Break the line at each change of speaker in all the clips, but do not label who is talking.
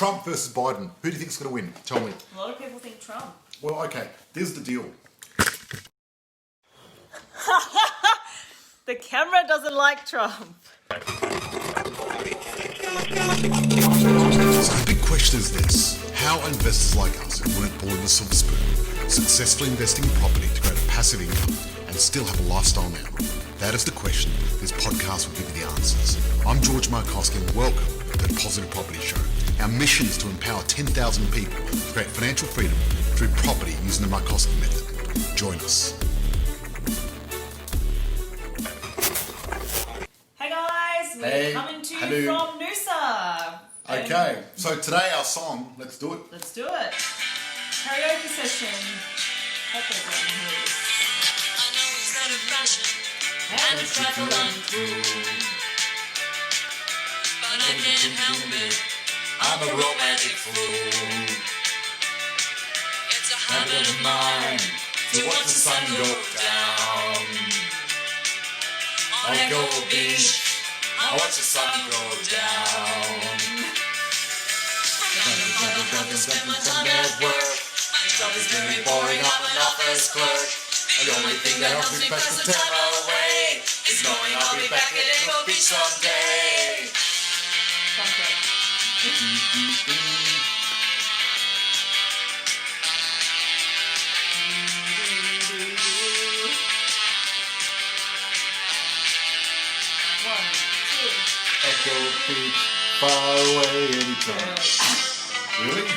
Trump versus Biden. Who do you think is going to win? Tell me.
A lot of people think Trump.
Well, okay. There's the deal.
The camera doesn't like Trump.
So the big question is this. How are investors like us who weren't born with a silver spoon successfully investing in property to create a passive income and still have a lifestyle now? That is the question. This podcast will give you the answers. I'm George Markoski and welcome to the Positive Property Show. Our mission is to empower 10,000 people to create financial freedom through property using the Markoski method. Join us.
Hey guys, we're coming to you from Noosa.
Okay, so today our song, let's do it.
Let's do it. Karaoke session. Hope everyone hears.
I know he's got a passion
And it's trifle uncool.
but I can't help it.
I'm
A romantic fool. It's a habit of mine to watch the sun go down. On Echo Beach, I watch the sun go down. Spend my time at work. My job is very boring. I'm an office clerk. The only thing that helps me pass the time away is knowing I'll be back at Echo Beach someday.
One, two.
Echo Beach, far away anytime. Really?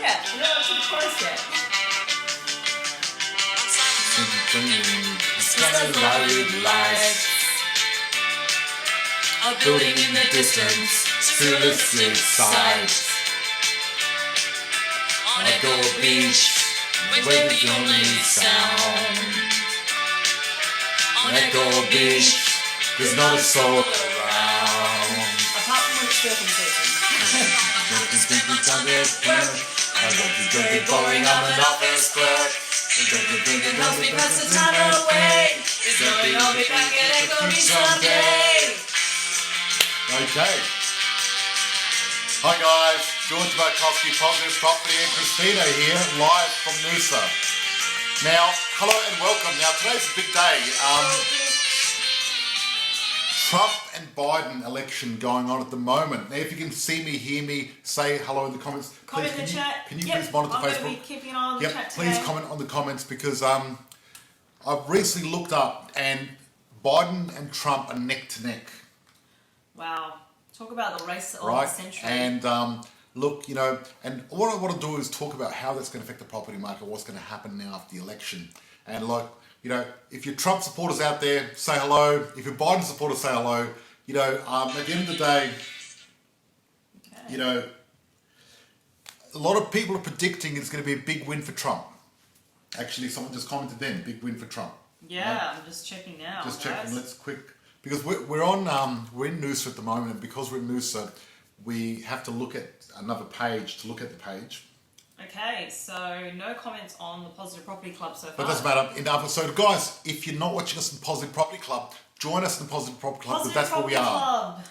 Yeah, we don't have to chorus yet.
Starlight lights, a building in the distance, futuristic sights. On Echo Beach, where the only sound. On Echo Beach, there's not a soul around.
Apart from when it's circumcision.
I don't be drinking, boring, I'm an office clerk. It helps me pass the time away. It's knowing I'll be back at Echo Beach someday.
Okay. Hi guys, George Markoski, Positive Property, and Christina here, live from Noosa. Now, hello and welcome. Now, today's a big day. Trump and Biden election going on at the moment. Now, if you can see me, hear me, say hello in the comments.
Comment
Please,
in the chat.
Can you
Yep,
please monitor
I'm going
Facebook?
to be keeping an eye on the chat today.
Please comment on the comments because I've recently looked up and Biden and Trump are neck to neck.
Wow. Talk about the race of
Right?
the century.
And look, you know, and what I want to do is talk about how that's going to affect the property market, what's going to happen now after the election. And like, you know, if you're Trump supporters out there, say hello. If you're Biden supporters, say hello. You know, at the end of the day,
Okay.
you know, a lot of people are predicting it's going to be a big win for Trump. Actually, someone just commented then, big win for Trump.
Yeah, I'm just checking now.
Just
guys.
checking. Let's quick because we're on we're in Noosa at the moment, and because we're in Noosa, we have to look at another page to look at the page.
Okay, so no comments on the Positive Property Club so far.
But it doesn't matter. Enough. So guys, if you're not watching us in Positive Property Club, join us in the Positive Property Club because
Positive
that's where we
Property
are.
Club.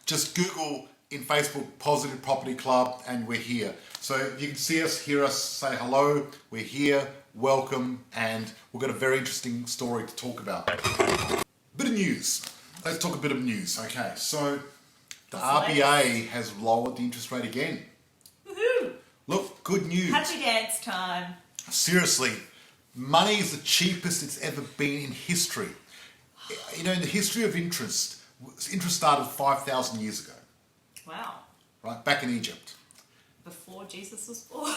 Just Google in Facebook Positive Property Club, and we're here. So you can see us, hear us, say hello. We're here. Welcome, and we've got a very interesting story to talk about. Bit of news. Let's talk a bit of news. Okay, so the
What's the
RBA has lowered the interest rate again.
Woohoo!
Look, good news.
Happy dance time.
Seriously, money is the cheapest it's ever been in history. You know, in the history of interest started 5,000 years ago,
Wow.
right? Back in Egypt.
Before Jesus was born.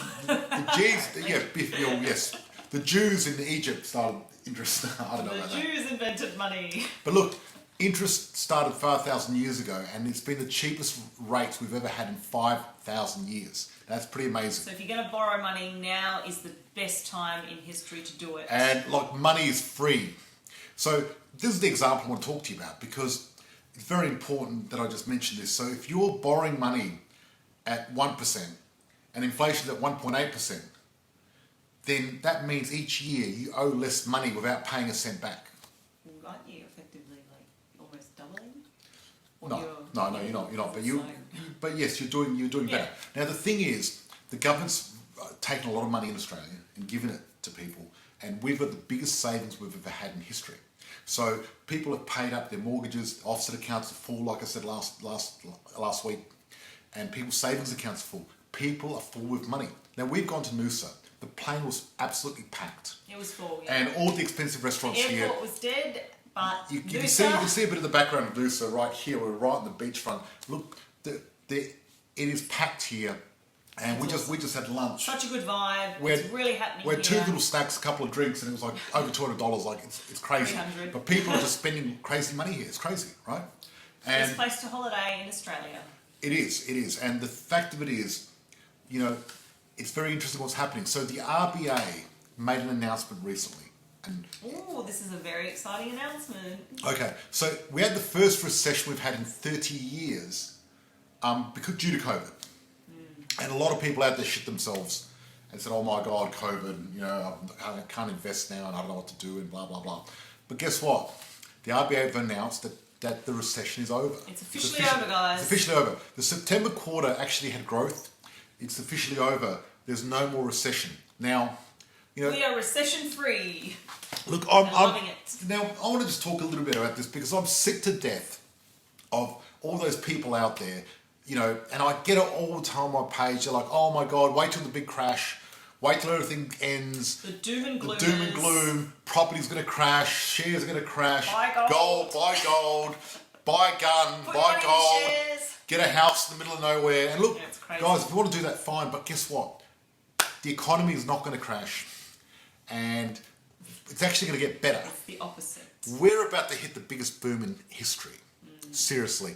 Yes. The Jews in Egypt started interest. I don't know about
The
that.
Jews invented money.
But look, interest started 5,000 years ago, and it's been the cheapest rates we've ever had in 5,000 years. That's pretty amazing.
So if you're going to borrow money, now is the best time in history to do it.
And like money is free. So this is the example I want to talk to you about because it's very important that I just mention this. So if you're borrowing money at 1% and inflation's at 1.8%, then that means each year you owe less money without paying a cent back.
Aren't you effectively like almost doubling? What
No, you're not. But yes, you're doing better. Now the thing is, the government's taken a lot of money in Australia and given it to people, and we've got the biggest savings we've ever had in history. So people have paid up their mortgages, offset accounts are full, like I said last week, and people's savings accounts are full. People are full with money. Now we've gone to Noosa. The plane was absolutely packed.
It was full, yeah.
And all the expensive restaurants
The
here.
airport was dead, but
You can see a bit of the background of Noosa right here. We're right on the beachfront. Look, it is packed here, and we just had lunch.
such a good vibe.
It's
really happening
We had
here.
2 little snacks, a couple of drinks, and it was like over $200. Like it's crazy.
300.
But people are just spending crazy money here. It's crazy, right?
Best place to holiday in Australia.
It is. And the fact of it is, it's very interesting what's happening. So the RBA made an announcement recently. And
Oh, this is a very exciting announcement.
okay, so we had the first recession we've had in 30 years due to COVID. And a lot of people out there shit themselves and said, oh my God, COVID, I can't invest now and I don't know what to do and blah, blah, blah. But guess what? The RBA have announced that the recession is over.
It's officially over, guys.
It's officially over. The September quarter actually had growth. It's officially over. There's no more recession. Now,
we are recession-free.
look,
I'm loving it.
Now, I want to just talk a little bit about this because I'm sick to death of all those people out there, and I get it all the time on my page. They're like, oh my God, wait till the big crash. Wait till everything ends.
The doom and gloom.
The doom and gloom. Property's going to crash. Shares are going to crash.
Buy gold.
Buy gold. Buy a gun.
Put
Buy
money in
gold.
shares.
Get a house in the middle of nowhere. And look,
it's crazy.
guys, if you want to do that, fine. But guess what? The economy is not going to crash. And it's actually going to get better.
It's the opposite.
We're about to hit the biggest boom in history. Seriously.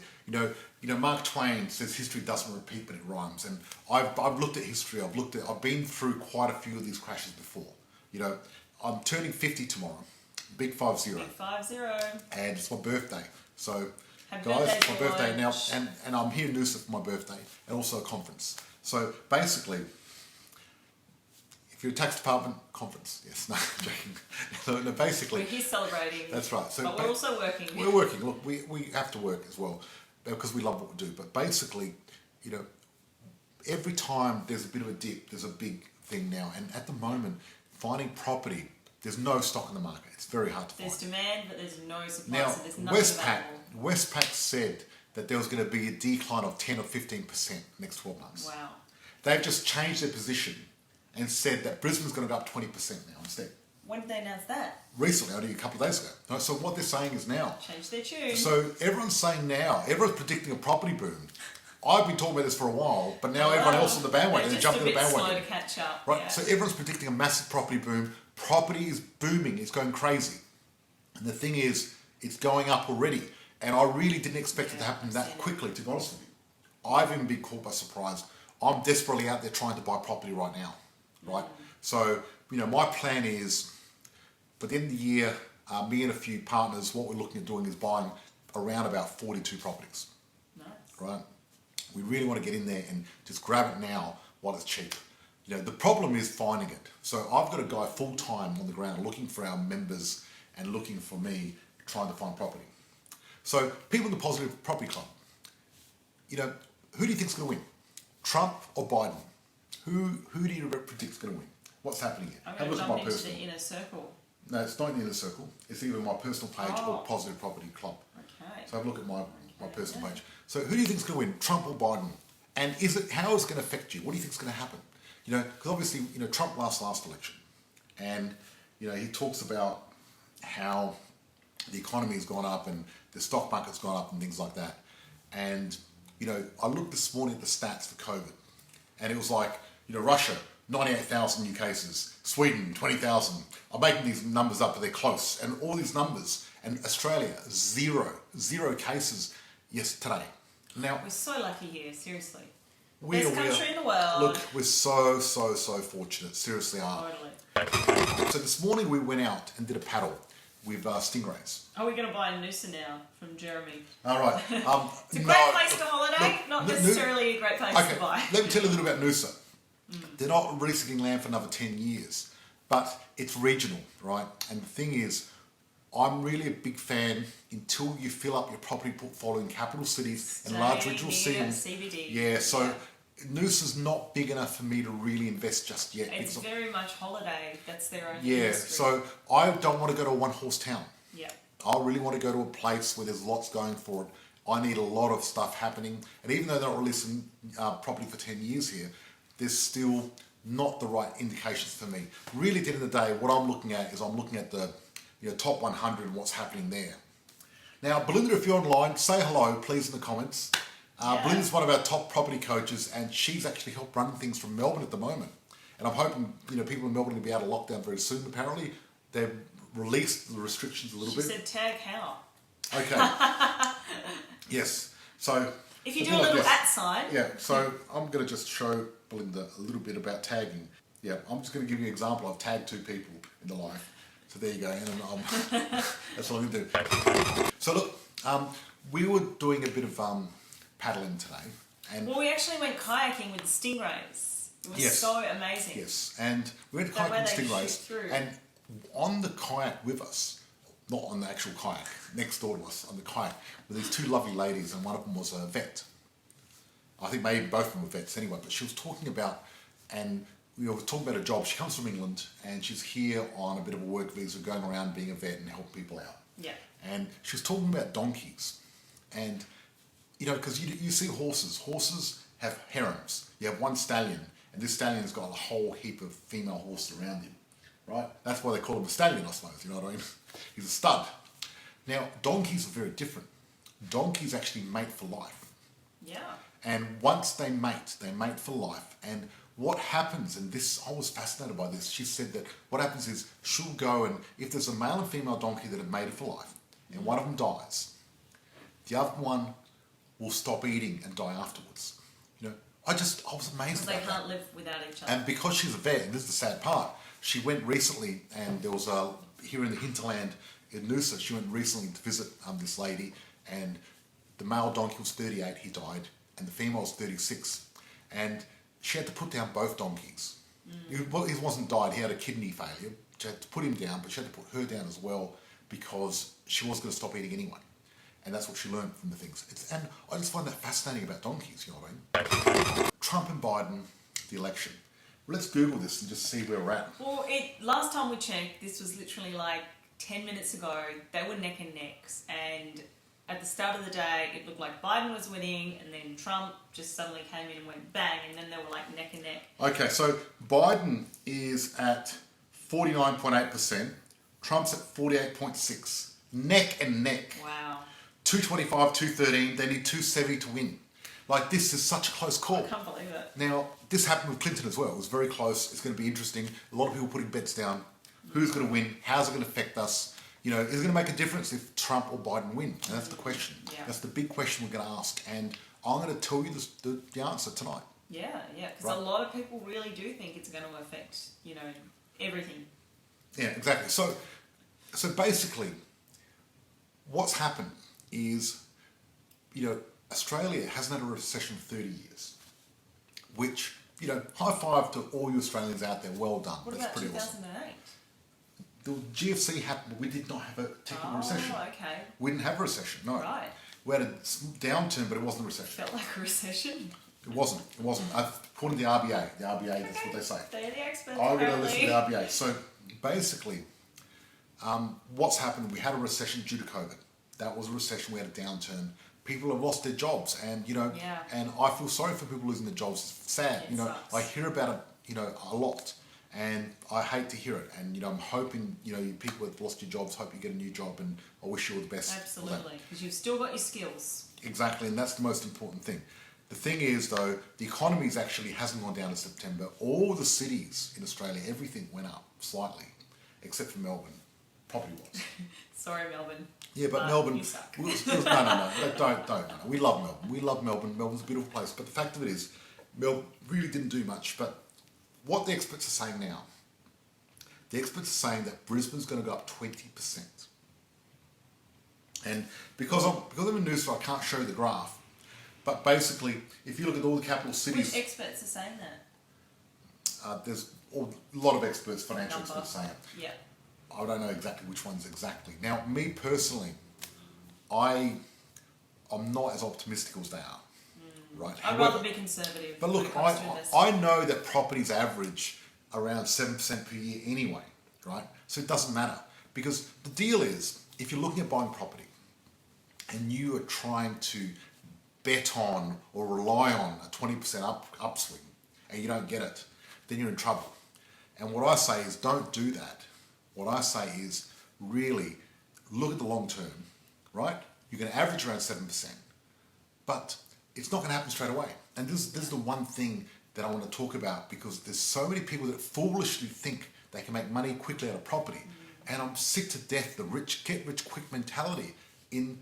Mark Twain says history doesn't repeat, but it rhymes. And I've looked at history. I've been through quite a few of these crashes before. I'm turning 50 tomorrow. Big 50.
Big 50.
And it's my birthday. So,
Happy
guys,
birthday,
it's my birthday now.
George.
And I'm here in Noosa for my birthday and also a conference. So, basically, if you're a tax department, conference. Yes, no, I'm joking. No, basically.
We're here celebrating.
That's right. So,
but we're also working.
We're working. Look, we have to work as well because we love what we do. But basically, every time there's a bit of a dip, there's a big thing now. And at the moment, finding property, there's no stock in the market. It's very hard to find.
There's demand, but there's no supply,
Now,
so there's nothing available.
Westpac said that there was going to be a decline of 10 or 15% next 12 months.
Wow.
They've just changed their position and said that Brisbane's going to go up 20% now instead.
When did they announce that?
Recently, only a couple of days ago. So what they're saying is now.
Change their tune.
So everyone's saying now, everyone's predicting a property boom. I've been talking about this for a while, but now everyone else on the bandwagon, they're jumping on the bandwagon.
Slow to catch up.
Right,
Yeah.
so everyone's predicting a massive property boom. Property is booming, it's going crazy. And the thing is, it's going up already. And I really didn't expect it to happen that quickly, to be honest with you. I've even been caught by surprise. I'm desperately out there trying to buy property right now, right? So, my plan is, by the end of the year, me and a few partners, what we're looking at doing is buying around about 42 properties,
Nice.
right? We really want to get in there and just grab it now while it's cheap. The problem is finding it. So I've got a guy full-time on the ground looking for our members and looking for me trying to find property. So people in the Positive Property Club, who do you think's going to win? Trump or Biden? Who do you predict is going to win? What's happening here?
I'm
Have a
going to
look at
jump
my
into
personal.
the inner circle.
No, it's not in the inner circle. It's either my personal page or Positive Property Club.
Okay.
So have a look at my personal page. So who do you think is going to win, Trump or Biden? And how is it going to affect you? What do you think is going to happen? Because obviously, Trump lost last election. And, he talks about how the economy has gone up and the stock market's gone up and things like that. And, I looked this morning at the stats for COVID. And it was like, Russia, 98,000 new cases. Sweden, 20,000. I'm making these numbers up, but they're close. And all these numbers. And Australia, zero cases today. Now,
We're so lucky here, seriously.
we're
Best country in the world.
Look, we're so fortunate. Seriously are.
Totally.
So this morning we went out and did a paddle with stingrays.
Are we going to buy a Noosa now from Jeremy?
All right.
It's a great place to holiday, not necessarily a great place to buy.
Let me tell you a little about Noosa. They're not releasing land for another 10 years, but it's regional, right? And the thing is,
I'm really a big fan until you fill up your property portfolio in capital cities and large regional cities.
CBD.
Yeah, so Noosa's not big enough for me to really invest just yet.
It's very much holiday. That's their own
yeah,
industry.
so I don't want to go to a one-horse town.
Yeah.
I really want to go to a place where there's lots going for it. I need a lot of stuff happening. And even though they're not releasing property for 10 years here, there's still not the right indications for me. Really, at the end of the day, what I'm looking at is I'm looking at the top 100 and what's happening there. Now, Belinda, if you're online, say hello, please, in the comments. Belinda's one of our top property coaches, and she's actually helped run things from Melbourne at the moment. And I'm hoping people in Melbourne will be out of lockdown very soon. Apparently, they've released the restrictions a little bit.
She said tag how.
Okay. Yes. So
if you do a little at sign.
Yeah. So I'm going to just show Belinda a little bit about tagging. Yeah. I'm just going to give you an example. I've tagged 2 people in the life. So there you go. And that's what I'm going to do. So look, we were doing a bit of paddling today. And
well, we actually went kayaking with the stingrays. It was so amazing.
Yes. And we went kayaking with stingrays. And on the kayak with us, not on the actual kayak, next door to us on the kayak, were these 2 lovely ladies, and one of them was a vet. I think maybe both of them were vets anyway, but she was talking about, and we were talking about a job. She comes from England, and she's here on a bit of a work visa, going around being a vet and helping people out.
Yeah.
And she was talking about donkeys. And, because you see horses. Horses have harems. You have one stallion, and this stallion's got a whole heap of female horses around him. Right? That's why they call him a stallion, I suppose, you know what I mean? He's a stud. Now, donkeys are very different. Donkeys actually mate for life.
Yeah.
And once they mate for life. And what happens, and I was fascinated by this, she said that what happens is she'll go, and if there's a male and female donkey that have mated for life, and one of them dies, the other one will stop eating and die afterwards. I was amazed about that.
They can't live without each other.
And because she's a vet, and this is the sad part, she went recently, and there was here in the hinterland in Noosa, she went recently to visit this lady, and the male donkey was 38, he died, and the female was 36. And she had to put down both donkeys. He wasn't died, he had a kidney failure. She had to put him down, but she had to put her down as well, because she was going to stop eating anyway. And that's what she learned from the things. And I just find that fascinating about donkeys, you know what I mean? Trump and Biden, the election. Let's Google this and just see where we're at.
Well, last time we checked, this was literally like 10 minutes ago. They were neck and neck. And at the start of the day, it looked like Biden was winning, and then Trump just suddenly came in and went bang, and then they were like neck and neck. Okay,
so Biden is at 49.8%. Trump's at 48.6%. Neck and neck.
Wow.
225, 213. They need 270 to win. Like, this is such a close call.
I can't believe it.
Now, this happened with Clinton as well. It was very close. It's going to be interesting. A lot of people putting bets down. Who's going to win? How's it going to affect us? Is it going to make a difference if Trump or Biden win? And that's the question.
Yeah.
That's the big question we're going to ask. And I'm going to tell you the answer tonight.
Yeah, because a lot of people really do think it's going to affect, everything.
Yeah, exactly. So basically, what's happened is, Australia hasn't had a recession for 30 years, which, high five to all you Australians out there. Well done.
What
That's
about
pretty
2008?
Awesome. The GFC happened, but we did not have a technical recession.
Oh, okay.
We didn't have a recession, no.
Right.
We had a downturn, but it wasn't a recession.
Felt like a recession.
It wasn't. According to the RBA, that's what they say.
They're the experts,
I'm going to listen to the RBA. So basically, what's happened, we had a recession due to COVID. That was a recession, we had a downturn. People have lost their jobs, and and I feel sorry for people losing their jobs. It's sad,
Sucks.
I hear about it, a lot, and I hate to hear it. And I'm hoping, people who have lost your jobs, hope you get a new job, and I wish you all the best.
Absolutely, because you've still got your skills.
Exactly, and that's the most important thing. The thing is, though, the economy actually hasn't gone down in September. All the cities in Australia, everything went up slightly, except for Melbourne. Property was.
Sorry, Melbourne.
Yeah, but Melbourne.
You suck.
No. Don't. We love Melbourne. We love Melbourne. Melbourne's a beautiful place. But the fact of it is, Melbourne really didn't do much. But what the experts are saying now, the experts are saying that Brisbane's going to go up 20%. And because I'm in Noosa, I can't show you the graph. But basically, if you look at all the capital cities,
Which experts are saying that?
there's a lot of experts, financial experts saying it.
Yeah.
I don't know exactly which ones exactly. Now, me personally, I'm not as optimistic as they are. Right.
I'd rather be conservative.
But look,
when it comes to investing.
I know that properties average around 7% per year anyway, right? So it doesn't matter. Because the deal is, if you're looking at buying property and you are trying to bet on or rely on a 20% upswing and you don't get it, then you're in trouble. And what I say is don't do that. What I say is really look at the long term, right? You're going to average around 7%, but it's not going to happen straight away. And this is the one thing that I want to talk about, because there's so many people that foolishly think they can make money quickly out of property. And I'm sick to death the get rich quick mentality in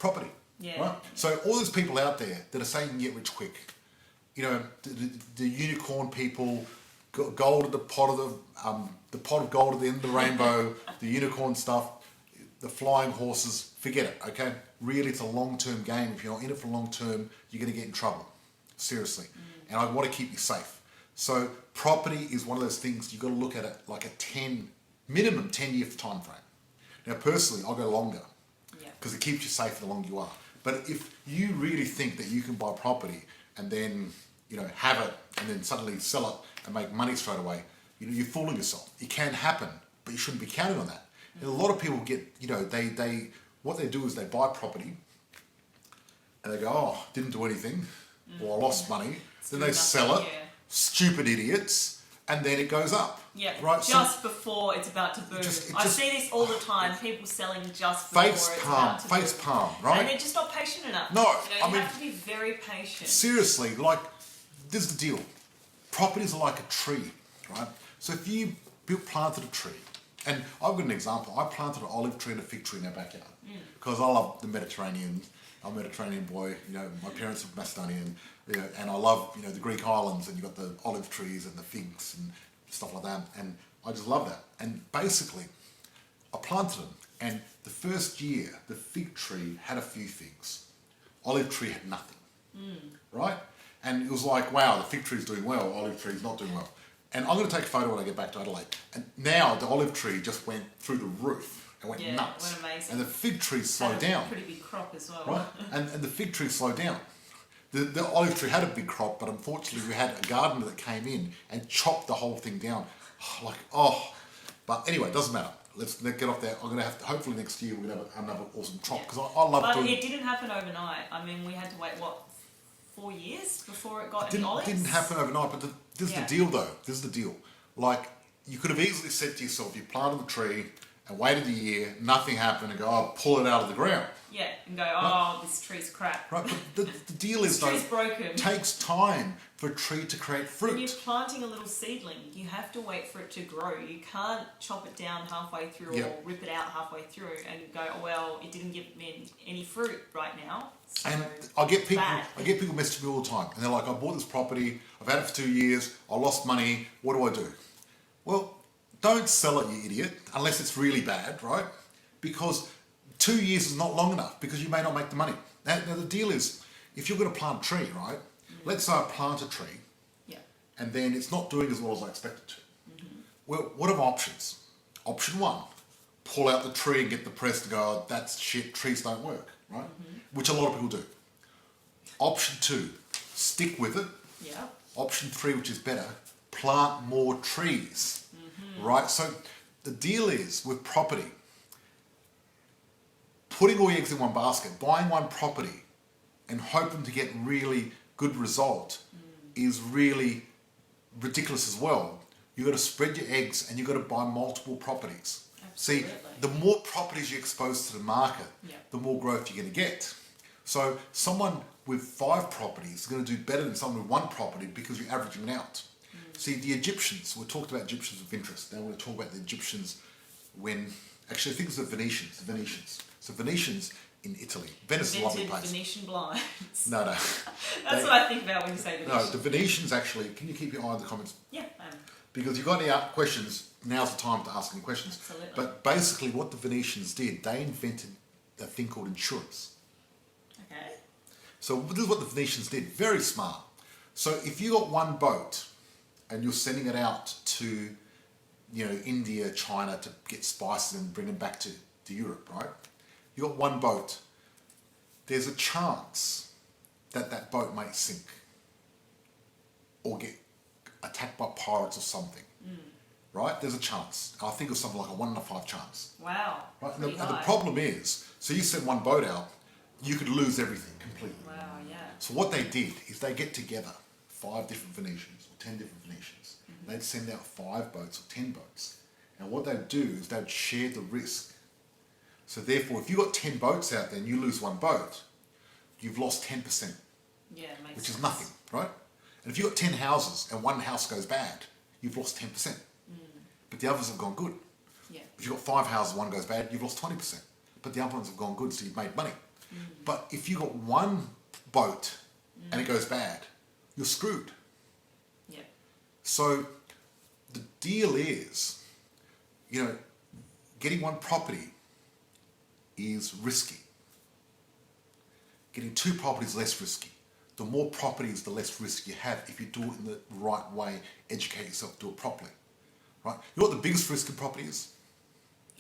property.
Yeah.
Right? So all those people out there that are saying get rich quick, you know, the unicorn people, gold at the pot of gold at the end of the rainbow, the unicorn stuff, the flying horses, forget it, okay? Really, it's a long-term game. If you're not in it for long term, you're going to get in trouble. Seriously. And I want to keep you safe. So property is one of those things you've got to look at it like a minimum 10-year time frame. Now, personally, I'll go longer because it keeps you safe the longer you are. But if you really think that you can buy property and then, you know, have it and then suddenly sell it and make money straight away, you know, you're fooling yourself. It can happen, but you shouldn't be counting on that. And a lot of people get, you know, what they do is they buy property and they go, oh, didn't do anything, or I lost money. Then they sell it. Stupid idiots. And then it goes up.
Yeah,
right?
Just before it's about to boom. I see this all the time, people selling just before it's about to boom.
Face palm, right?
And they're just not patient enough.
No,
you have to be very patient.
Seriously, like, this is the deal. Properties are like a tree, right? So if you planted a tree, and I've got an example. I planted an olive tree and a fig tree in our backyard because I love the Mediterranean. I'm a Mediterranean boy. You know, my parents are Macedonian, you know, and I love, you know, the Greek islands, and you've got the olive trees and the figs and stuff like that. And I just love that. And basically, I planted them, and the first year, the fig tree had a few figs. Olive tree had nothing, right? And it was like, wow, the fig tree's doing well, olive tree's not doing well. And I'm going to take a photo when I get back to Adelaide. And now the olive tree just went through the roof and went nuts.
It went amazing.
And the fig tree slowed down.
Pretty big crop as well.
Right? And the fig tree slowed down. The olive tree had a big crop, but unfortunately we had a gardener that came in and chopped the whole thing down. But anyway, it doesn't matter. Let's get off there. I'm going to have to, hopefully next year we're going to have another awesome crop, because I love doing...
But it didn't happen overnight. I mean, we had to wait, 4 years before it got any olives?
It didn't happen overnight, but this is the deal though. This is the deal. Like, you could have easily said to yourself, you planted the tree and waited a year, nothing happened, and go, oh, pull it out of the ground.
Yeah, and go, oh, this tree's crap.
Right, but the deal is,
this tree's broken.
It takes time for a tree to create fruit.
When you're planting a little seedling, you have to wait for it to grow. You can't chop it down halfway through or rip it out halfway through and go, oh, well, it didn't give me any fruit right now. So
and I get people messaging me all the time, and they're like, I bought this property, I've had it for 2 years, I lost money, what do I do? Well, don't sell it, you idiot, unless it's really bad, right? Because 2 years is not long enough, because you may not make the money. Now the deal is, if you're going to plant a tree, right? Let's say I plant a tree, and then it's not doing as well as I expected to. Well, what are my options? Option one, pull out the tree and get the press to go, oh, that's shit, trees don't work, right? Which a lot of people do. Option two, stick with it.
Yeah.
Option three, which is better, plant more trees, right? So the deal is with property, putting all your eggs in one basket, buying one property and hoping to get really good result is really ridiculous as well. You've got to spread your eggs and you've got to buy multiple properties.
Absolutely.
See, the more properties you expose to the market, the more growth you're going to get. So someone with 5 properties is going to do better than someone with 1 property because you're averaging it out. See, the Egyptians, we talked about Egyptians with interest. Now we're going to talk about the Egyptians when, actually I think it's the Venetians. So Venetians in Italy. Venice is a lovely place.
Venetian blinds.
No.
That's what I think about when you say Venetian.
No, the Venetians actually, can you keep your eye on the comments?
Yeah, I am.
Because you've got any questions, now's the time to ask any questions.
Absolutely.
But basically what the Venetians did, they invented a thing called insurance.
Okay.
So this is what the Venetians did, very smart. So if you got one boat and you're sending it out to India, China to get spices and bring them back to Europe, right? You got one boat. There's a chance that boat might sink or get attacked by pirates or something, right? There's a chance. I think it was something like a 1 in 5 chance.
Wow.
Right? And
Pretty
the
high.
problem is, so you send one boat out, you could lose everything completely.
Wow, yeah.
So what they did is they get together 5 different Venetians or 10 different Venetians. They'd send out 5 boats or 10 boats. And what they'd do is they'd share the risk. So therefore, if you've got 10 boats out there and you lose one boat, you've lost 10%,
Yeah, it makes
which
sense.
is nothing, right? And if you've got 10 houses and one house goes bad, you've lost 10%. But the others have gone good.
Yeah.
If you've got 5 houses, one goes bad, you've lost 20%. But the other ones have gone good, so you've made money. But if you've got one boat and it goes bad, you're screwed.
Yeah.
So the deal is, getting one property is risky. Getting 2 properties is less risky. The more properties, the less risk you have if you do it in the right way, educate yourself, do it properly. Right? You know what the biggest risk in property is?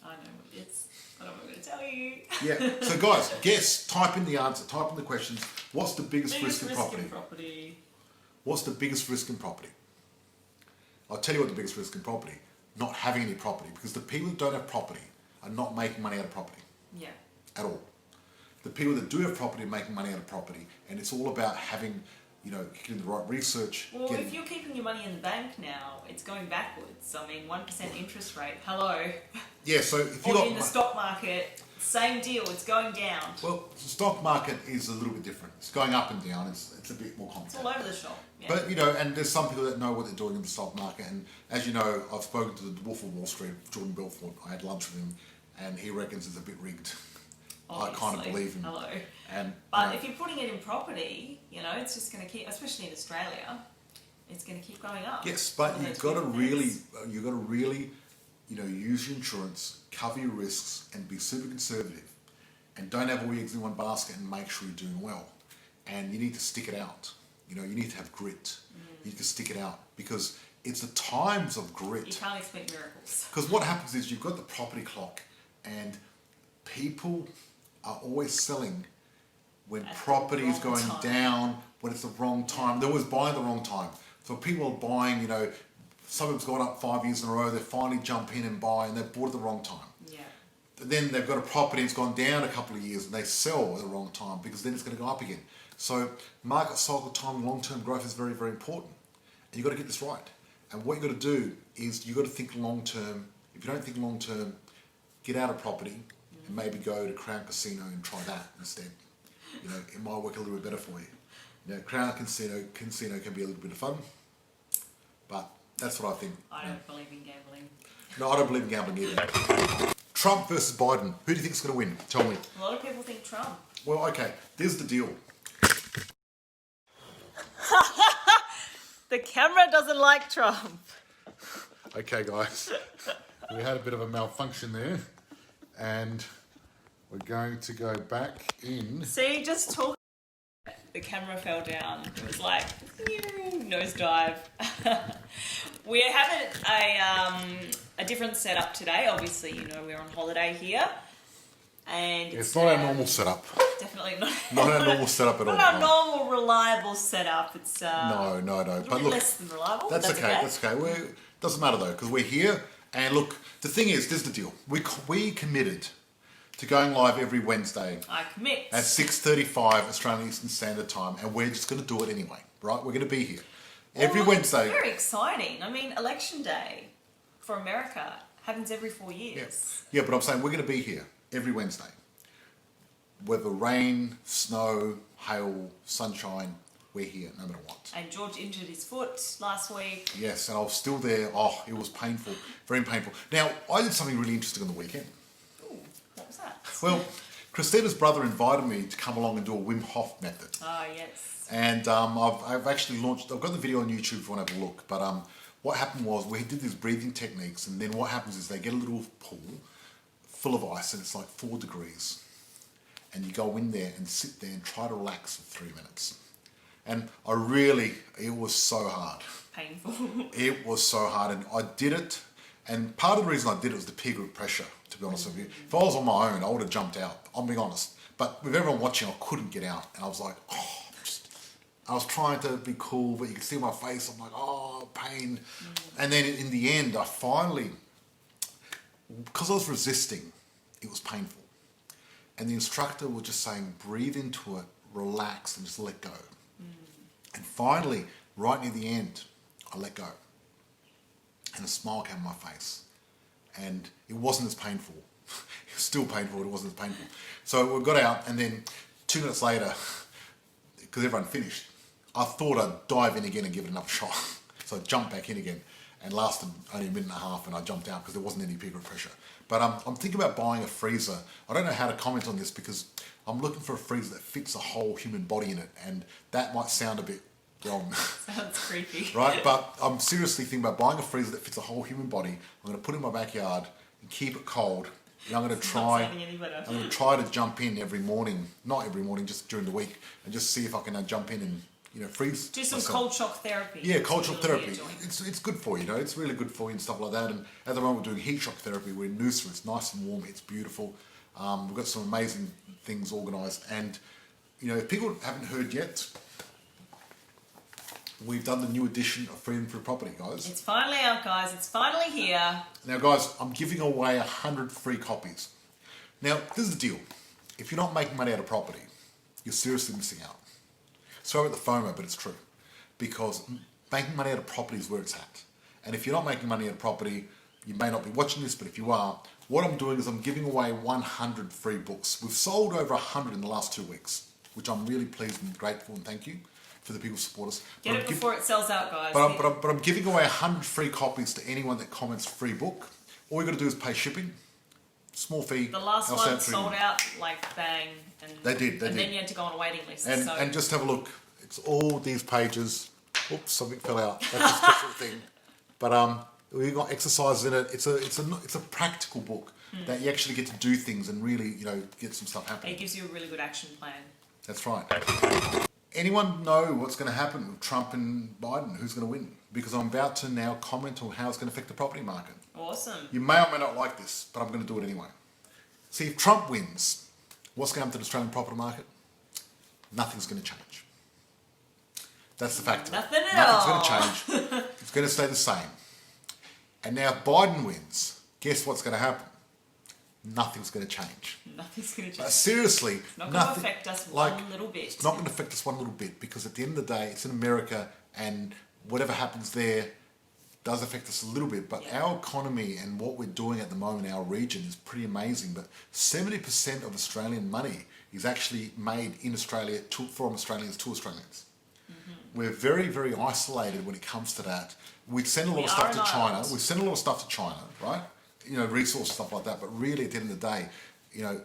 I know what it is. I don't know what I'm going to tell you.
Yeah. So guys, guess, type in the answer, type in the questions. What's the biggest risk in
Biggest
property?
property.
What's the biggest risk in property? I'll tell you what the biggest risk in property, not having any property, because the people that don't have property are not making money out of property
Yeah.
at all. The people that do have property are making money out of property, and it's all about having, getting the right research.
Well, if you're keeping your money in the bank now, it's going backwards. I mean, 1% interest rate. Hello.
Yeah, so if you
Or
got
in the stock market, same deal. It's going down.
well, the stock market is a little bit different. It's going up and down. It's a bit more
It's
complicated.
all over the shop. Yeah.
But and there's some people that know what they're doing in the stock market. And as you know, I've spoken to the Wolf of Wall Street, Jordan Belfort. I had lunch with him, and he reckons it's a bit rigged. I kind of
Obviously.
believe him.
Hello.
And
But if you're putting it in property, it's just going to keep, especially in Australia, it's going to keep going up.
yes, but
All those
you've got to
big
really,
things.
use your insurance, cover your risks, and be super conservative, and don't have all your eggs in one basket, and make sure you're doing well. And you need to stick it out. You need to have grit. You need to stick it out, because it's the times of
You
grit.
can't expect miracles.
Because what happens is you've got the property clock, and people are always selling when
At the
property is
wrong
going
time.
down, when it's the wrong time. They're always buying the wrong time. So people are buying, suburbs gone up 5 years in a row, they finally jump in and buy, and they've bought at the wrong time.
Yeah.
Then they've got a property that's gone down a couple of years, and they sell at the wrong time, because then it's going to go up again. So market cycle time, long-term growth is very, very important. And you've got to get this right. And what you've got to do is you've got to think long-term. If you don't think long-term, get out of property and maybe go to Crown Casino and try that instead. It might work a little bit better for you. Crown Casino can be a little bit of fun, but that's what I think.
I don't believe in gambling.
No, I don't believe in gambling either. Trump versus Biden. Who do you think is going to win? Tell me.
A lot of people think Trump.
Well, okay, there's the deal.
The camera doesn't like Trump.
Okay, guys, we had a bit of a malfunction there, and we're going to go back in.
See, just talk. The camera fell down. It was like nosedive. We're having a different setup today. Obviously, we're on holiday here, and
It's not our normal setup.
Definitely not.
Not our normal setup at all.
Not our normal, reliable setup. It's
No.
a
But
little
look,
less than reliable.
that's okay. That's okay. Doesn't matter though, because we're here. And look, the thing is, this is the deal. We committed to going live every Wednesday
I commit.
at 6:35 Australian Eastern Standard Time, and we're just going to do it anyway, right? We're going to be here every
Well,
Wednesday.
It's very exciting. I mean, Election Day for America happens every 4 years.
Yeah, but I'm saying we're going to be here every Wednesday. Whether rain, snow, hail, sunshine, we're here no matter what.
And George injured his foot last week.
Yes, and I was still there. Oh, it was painful, very painful. Now, I did something really interesting on the weekend.
Ooh, what was that?
Well, Christina's brother invited me to come along and do a Wim Hof method.
Oh, yes.
And I've actually launched, I've got the video on YouTube if you want to have a look. But what happened was we did these breathing techniques, and then what happens is they get a little pool full of ice, and it's like 4 degrees. And you go in there and sit there and try to relax for 3 minutes. And it was so hard.
Painful.
It was so hard, and I did it, And part of the reason I did it was the peer group pressure, to be honest with you. If I was on my own, I would have jumped out, I'm being honest. But with everyone watching, I couldn't get out. And I was like, I was trying to be cool, but you could see my face. I'm like, oh, pain. And then in the end, I finally, because I was resisting, it was painful. And the instructor was just saying, breathe into it, relax, and just let go. And finally, right near the end, I let go. And a smile came on my face. And it wasn't as painful. It was still painful, but it wasn't as painful. So we got out, and then 2 minutes later, because everyone finished, I thought I'd dive in again and give it another shot. So I jumped back in again and lasted only a minute and a half, and I jumped out because there wasn't any peer group pressure. But I'm thinking about buying a freezer. I don't know how to comment on this because I'm looking for a freezer that fits a whole human body in it, and that might sound a bit wrong.
Sounds creepy.
Right? But I'm seriously thinking about buying a freezer that fits a whole human body. I'm going to put it in my backyard and keep it cold. And I'm going to try. I'm going to try to jump in every morning, not every morning, just during the week, and just see if I can jump in and freeze.
Do some
myself.
Cold shock therapy.
Yeah, cold shock therapy. It's good for you, It's really good for you and stuff like that. And at the moment we're doing heat shock therapy. We're in Noosa. It's nice and warm. It's beautiful. We've got some amazing things organised. And if people haven't heard yet, we've done the new edition of Freedom Through Property, guys.
It's finally out, guys. It's finally here.
Now, guys, I'm giving away 100 free copies. Now, this is the deal. If you're not making money out of property, you're seriously missing out. Sorry about the FOMO, but it's true. Because making money out of property is where it's at. And if you're not making money out of property, you may not be watching this, but if you are, what I'm doing is I'm giving away 100 free books. We've sold over 100 in the last 2 weeks, which I'm really pleased and grateful, and thank you for the people who support us.
Get it before it sells out, guys.
But I'm giving away 100 free copies to anyone that comments free book. All you got to do is pay shipping. Small fee.
The last one sold out like bang. And
they did.
Then you had to go on a waiting list.
And just have a look. It's all these pages. Oops, something fell out. That's a special thing. But we've got exercises in it. It's a practical book that you actually get to do things and really get some stuff happening.
It gives you a really good action plan.
That's right. Anyone know what's going to happen with Trump and Biden? Who's going to win? Because I'm about to now comment on how it's going to affect the property market.
Awesome.
You may or may not like this, but I'm going to do it anyway. See, if Trump wins, what's going to happen to the Australian property market? Nothing's going to change. That's the fact of it.
Nothing's going
to change. It's going to stay the same. And now if Biden wins, guess what's going to happen? Nothing's going to change.
Nothing's going to change.
Seriously,
it's not going to affect us one little bit.
It's not going to affect us one little bit because at the end of the day, it's in America, and whatever happens there does affect us a little bit. But our economy and what we're doing at the moment, our region, is pretty amazing. But 70% of Australian money is actually made in Australia from Australians to Australians. We're very, very isolated when it comes to that. We send a lot of stuff to China. We send a lot of stuff to China, right? Resources, stuff like that. But really, at the end of the day,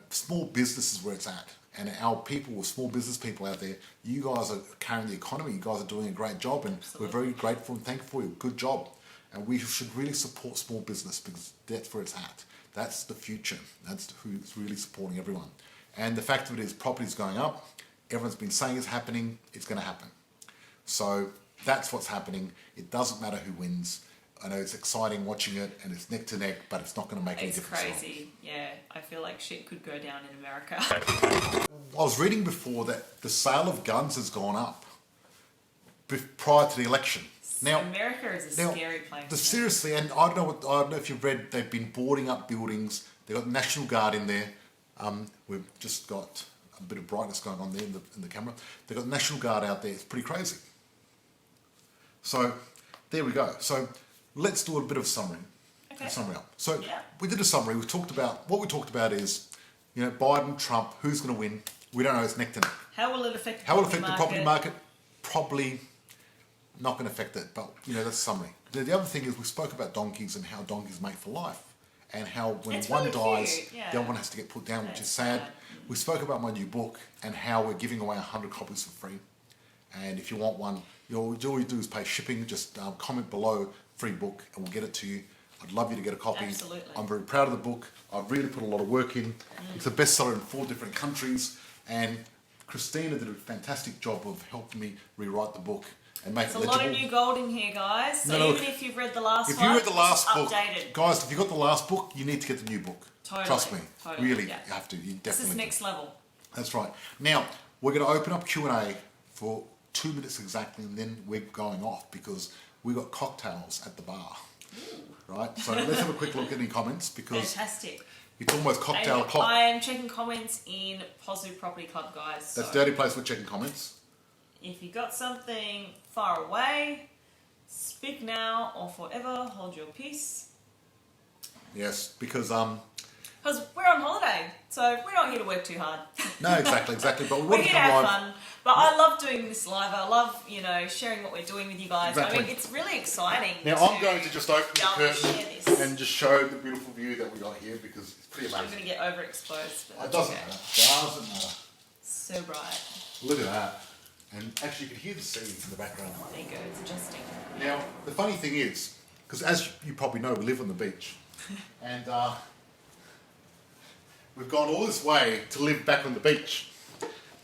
small business is where it's at. And our people, small business people out there, you guys are carrying the economy. You guys are doing a great job, and we're very grateful and thankful for you. Good job. And we should really support small business because that's where it's at. That's the future. That's who's really supporting everyone. And the fact of it is, property's going up. Everyone's been saying it's happening. It's going to happen. So that's what's happening. It doesn't matter who wins. I know it's exciting watching it, and it's neck to neck, but it's not going to make any difference.
It's crazy. Yeah, I feel like shit could go down in America.
I was reading before that the sale of guns has gone up prior to the election. Now,
America is a scary place.
Seriously, and I don't know if you've read, they've been boarding up buildings. They've got the National Guard in there. We've just got a bit of brightness going on there in the camera. They've got the National Guard out there. It's pretty crazy. So there we go. So let's do a bit of summary.
Okay.
Summary up. So we did a summary. What we talked about is, Biden, Trump, who's going to win? We don't know. It's neck to neck.
How will it affect
the property market? Probably not going to affect it, but that's a summary. The other thing is we spoke about donkeys and how donkeys mate for life, and how when one dies, the other one has to get put down, which is sad. We spoke about my new book and how we're giving away 100 copies for free. And if you want one, all you do is pay shipping. Just comment below free book, and we'll get it to you. I'd love you to get a copy.
Absolutely.
I'm very proud of the book. I've really put a lot of work in. It's a bestseller in 4 different countries, and Christina did a fantastic job of helping me rewrite the book. and make
There's
it
a
legible.
lot of new gold in here, guys. So
No,
even
look,
if you've read the last
If
one,
you read the last
it's
book,
updated.
guys, if you got the last book, you need to get the new book.
Totally,
Trust me.
totally,
Really,
yeah.
you have to. You
This
definitely
is
do.
next level.
That's right. Now, we're going to open up Q&A for 2 minutes exactly, and then we're going off because we've got cocktails at the bar. Right? So let's have a quick look at any comments because
Fantastic.
it's almost cocktail
And
o'clock.
I am checking comments in Positive Property Club, guys.
That's
so
dirty place for checking comments.
if you got something far away, speak now or forever hold your peace.
Yes, because
Because we're on holiday, so we're not here to work too hard.
no, exactly. But we
We're
want to
here to
come
have
live.
fun. But I love doing this live. I love, sharing what we're doing with you guys.
Exactly.
I mean, it's really exciting.
Now I'm going to just open the
be able to
curtain
share this.
and just show the beautiful view that we got here because it's pretty
I'm
amazing.
going to get overexposed. But
It
that's
doesn't
okay.
matter. Doesn't matter.
So bright.
Look at that. And actually, you can hear the sea in the background.
There you go. It's adjusting.
Now, the funny thing is, because as you probably know, we live on the beach, and we've gone all this way to live back on the beach.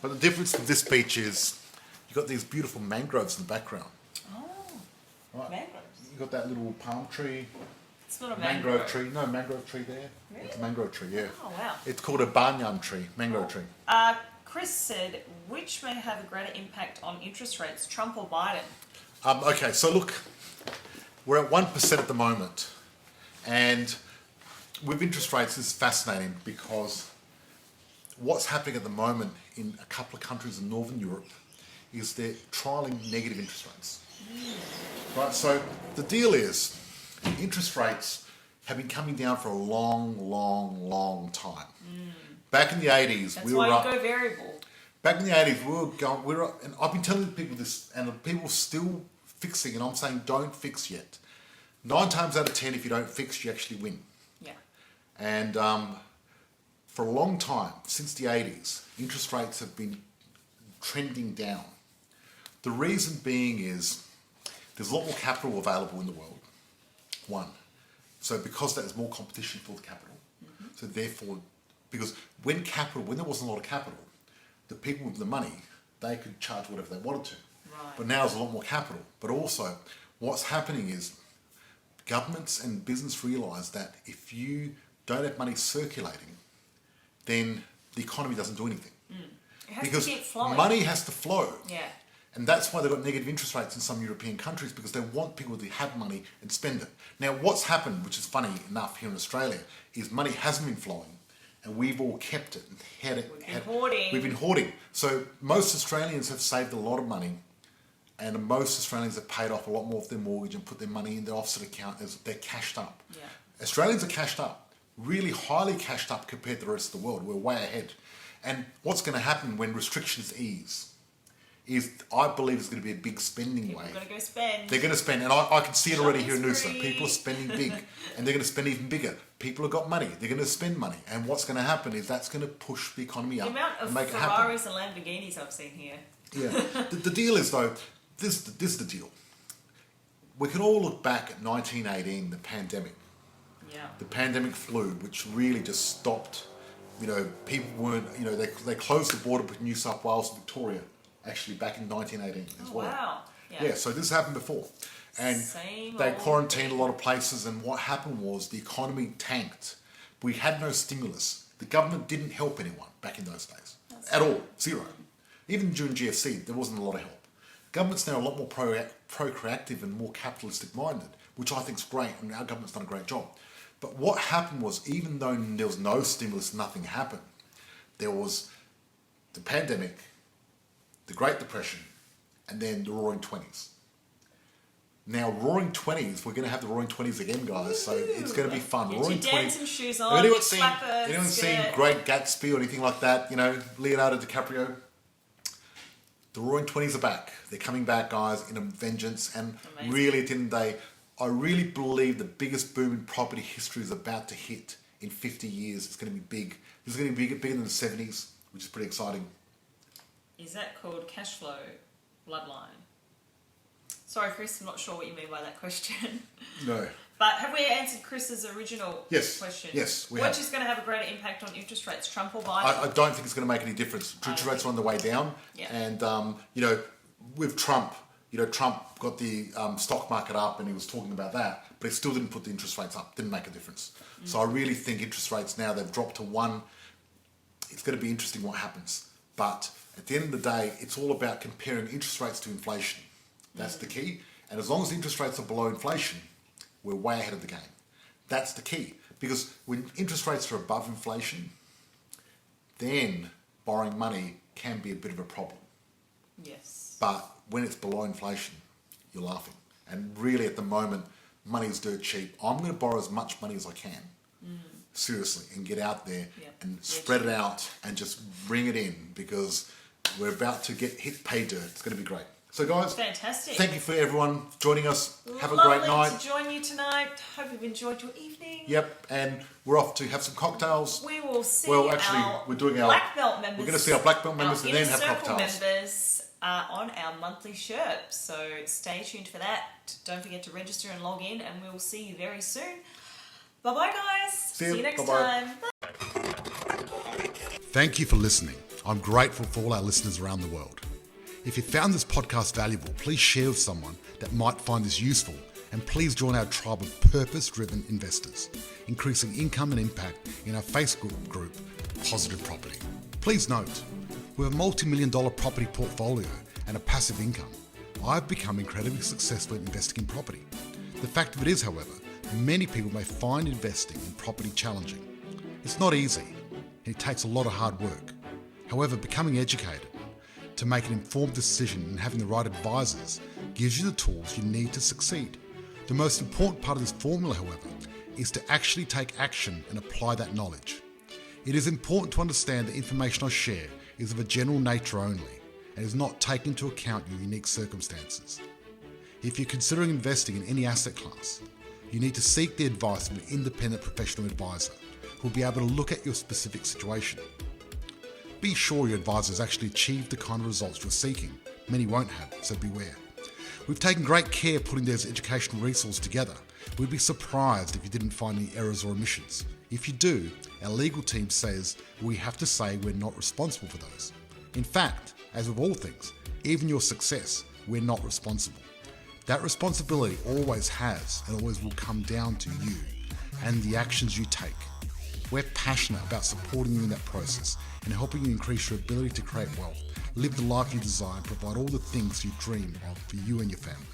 But the difference in this beach is you've got these beautiful mangroves in the background.
Oh,
Right?
mangroves.
You've got that little palm tree,
It's not a
mangrove tree. No, mangrove tree there.
Really?
It's a mangrove tree, yeah.
Oh, wow.
It's called a banyan tree, mangrove tree.
Chris said, which may have a greater impact on interest rates, Trump or Biden?
Okay, so look, we're at 1% at the moment, and with interest rates, this is fascinating because what's happening at the moment in a couple of countries in Northern Europe is they're trialling negative interest rates. Right, so the deal is interest rates have been coming down for a long time. Back in the 80s,
That's
we
why
were
you
up.
go variable.
Back in the 80s, we were up, and I've been telling people this, and people are still fixing, and I'm saying don't fix yet. 9 times out of 10, if you don't fix, you actually win.
Yeah.
And for a long time, since the 80s, interest rates have been trending down. The reason being is there's a lot more capital available in the world. One. So because there's more competition for the capital, so therefore, because when there wasn't a lot of capital, the people with the money, they could charge whatever they wanted to.
Right.
But now there's a lot more capital. But also, what's happening is governments and business realise that if you don't have money circulating, then the economy doesn't do anything.
It has
Because
to keep flowing.
money has to flow.
Yeah.
And that's why they've got negative interest rates in some European countries, because they want people to have money and spend it. Now, what's happened, which is funny enough here in Australia, is money hasn't been flowing, and we've all kept it and had it.
We've been hoarding.
We've been hoarding. So most Australians have saved a lot of money, and most Australians have paid off a lot more of their mortgage and put their money in their offset account as they're cashed up.
Yeah.
Australians are cashed up, really highly cashed up compared to the rest of the world. We're way ahead. And what's going to happen when restrictions ease is, I believe, it's going to be a big spending
People are
wave.
going to go spend.
They're going to spend, and I can see it already here in
Shopping's
Noosa.
free.
People are spending big, and they're going to spend even bigger. People have got money. They're going to spend money. And what's going to happen is that's going to push the economy
The
up
amount of
and make it happen.
Ferraris and Lamborghinis I've seen here.
Yeah. The deal is, though, this is the deal. We can all look back at 1918, the pandemic.
Yeah.
The pandemic flu, which really just stopped. People weren't, they closed the border between New South Wales and Victoria, actually, back in 1918 as
Oh,
well.
wow.
Yeah, so this happened before. And
Same
they
old
quarantined a lot of places, and what happened was the economy tanked. We had no stimulus. The government didn't help anyone back in those days. At all. Zero. Even during GFC, there wasn't a lot of help. Government's now a lot more procreative and more capitalistic minded, which I think is great, and our government's done a great job. But what happened was, even though there was no stimulus, nothing happened. There was the pandemic, the Great Depression, and then the Roaring Twenties. Now, Roaring Twenties, we're going to have the Roaring Twenties again, guys, so it's going to be fun.
Get
Roaring
your dancing shoes on,
Anyone
your
seen,
flappers,
anyone seen
skirt.
Great Gatsby or anything like that? Leonardo DiCaprio? The Roaring Twenties are back. They're coming back, guys, in a vengeance. And
Amazing.
really, at the end of the day, I really believe the biggest boom in property history is about to hit in 50 years. It's going to be big. This is going to be bigger than the 70s, which is pretty exciting.
Is that called cash flow bloodline? Sorry, Chris, I'm not sure what you mean by that question.
No.
But have we answered Chris's original
Yes.
question?
Yes, we
Which
have.
is going to have a greater impact on interest rates, Trump or Biden?
I don't think it's going to make any difference. Interest rates are on the way down.
Yeah.
And, with Trump, Trump got the stock market up and he was talking about that, but he still didn't put the interest rates up. Didn't make a difference. So I really think interest rates now, they've dropped to 1. It's going to be interesting what happens. But at the end of the day, it's all about comparing interest rates to inflation. That's the key. And as long as interest rates are below inflation, we're way ahead of the game. That's the key. Because when interest rates are above inflation, then borrowing money can be a bit of a problem.
Yes.
But when it's below inflation, you're laughing. And really at the moment, money is dirt cheap. I'm going to borrow as much money as I can. Seriously, and get out there and spread it out and just bring it in, because we're about to hit pay dirt. It's going to be great. So guys,
fantastic.
Thank you for everyone joining us. Have a
Lovely
great night.
to join you tonight. Hope you've enjoyed your evening.
Yep, and we're off to have some cocktails.
We will see
we're doing our
black belt members.
We're going to see our black belt members and then have cocktails.
Members on our monthly shirt. So stay tuned for that. Don't forget to register and log in, and we'll see you very soon. Bye-bye, guys. See you next time. Bye.
Thank you for listening. I'm grateful for all our listeners around the world. If you found this podcast valuable, please share with someone that might find this useful, and please join our tribe of purpose-driven investors, increasing income and impact in our Facebook group, Positive Property. Please note, with a multi-million-dollar property portfolio and a passive income, I've become incredibly successful in investing in property. The fact of it is, however, many people may find investing in property challenging. It's not easy, and it takes a lot of hard work. However, becoming educated to make an informed decision and having the right advisors gives you the tools you need to succeed. The most important part of this formula, however, is to actually take action and apply that knowledge. It is important to understand the information I share is of a general nature only and is not taking into account your unique circumstances. If you're considering investing in any asset class, you need to seek the advice of an independent professional advisor who will be able to look at your specific situation. Be sure your advisor has actually achieved the kind of results you're seeking. Many won't have, so beware. We've taken great care putting those educational resources together. We'd be surprised if you didn't find any errors or omissions. If you do, our legal team says we have to say we're not responsible for those. In fact, as with all things, even your success, we're not responsible. That responsibility always has and always will come down to you and the actions you take. We're passionate about supporting you in that process and helping you increase your ability to create wealth, live the life you desire, and provide all the things you dream of for you and your family.